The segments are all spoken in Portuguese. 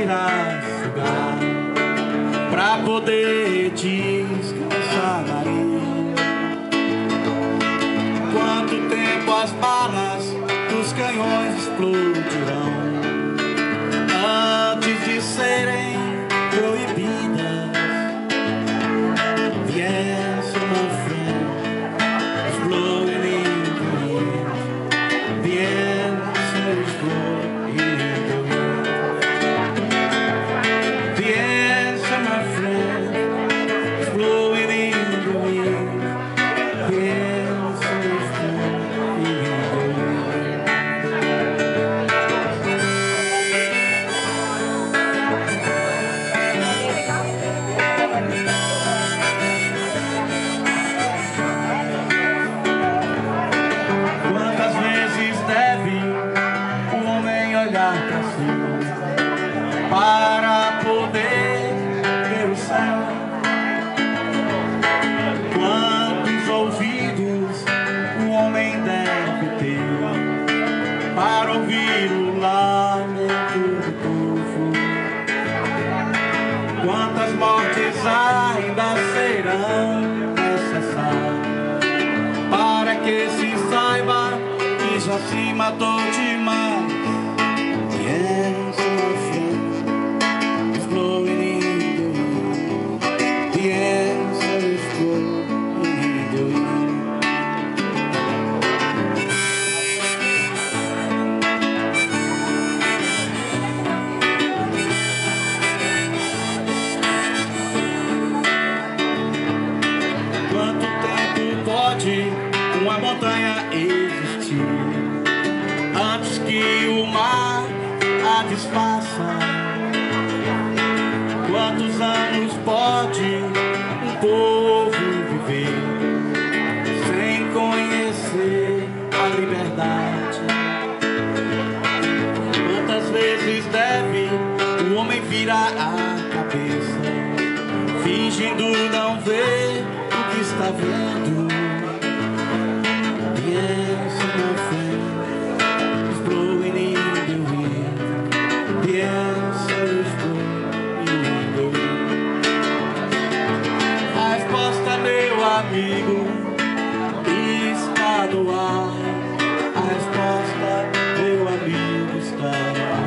sugar pra poder descansar na areia. Quanto tempo as balas dos canhões explodirão antes de serem proibidas? The answer, my friend, is blowing in the wind. The answer is blowing in the wind. The answer, my friend, is blowing in the wind. The answer is blowing in the wind. Quantas vezes deve o homem olhar para cima para poder ver o céu? Quantos ouvidos o homem deve ter para ouvir o lamento do povo? Quantas mortes ainda serão necessárias para que se saiba que já se matou demais? The answer, my friend, is blowing in the wind. The answer is blowing in the wind. Quanto tempo pode uma montanha existir antes que o mar a desfaça? Quantos anos pode um povo viver sem conhecer a liberdade? Quantas vezes deve o homem virar a cabeça, fingindo não ver o que está vendo? The answer, my friend, is blowing in the wind. The answer is blowing in the wind. A resposta, meu amigo, está no ar. A resposta, meu amigo, está no ar.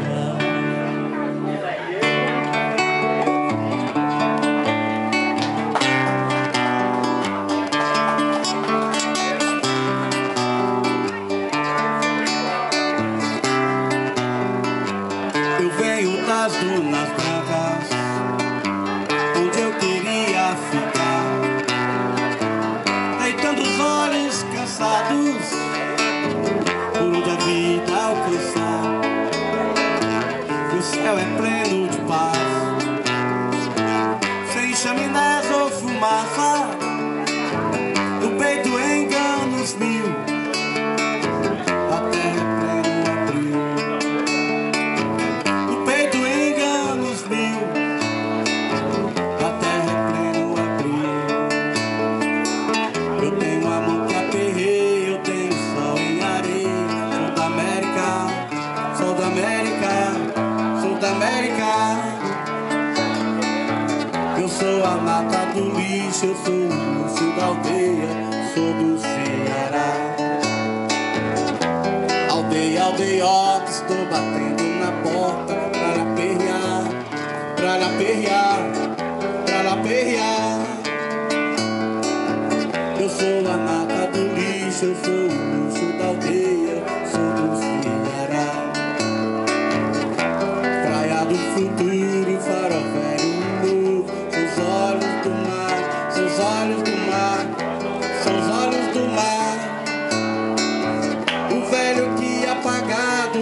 Eu venho das dunas brancas, onde eu queria ficar, deitando os olhos cansados por onde a vida alcançar. O céu é pleno de paz, sem chaminés ou fumaça, no peito enganos mil. A terra é pleno abril, no peito enganos mil. A terra é pleno abril. Eu tenho a mão que aperrei, eu tenho sol em areia. Sou da América, sou da América, sou da América. Eu sou a nata do lixo, eu sou o luxo da aldeia, sou do Ceará. Aldeia, aldeota, estou batendo na porta pra lhe aperrear, pra lhe aperrear, pra lhe aperrear. Eu sou a nata do lixo, eu sou o luxo da aldeia, sou do Ceará. Praia do futuro, farol velho novo, seus olhos do mar, seus olhos do mar, seus olhos do mar. O velho que apagado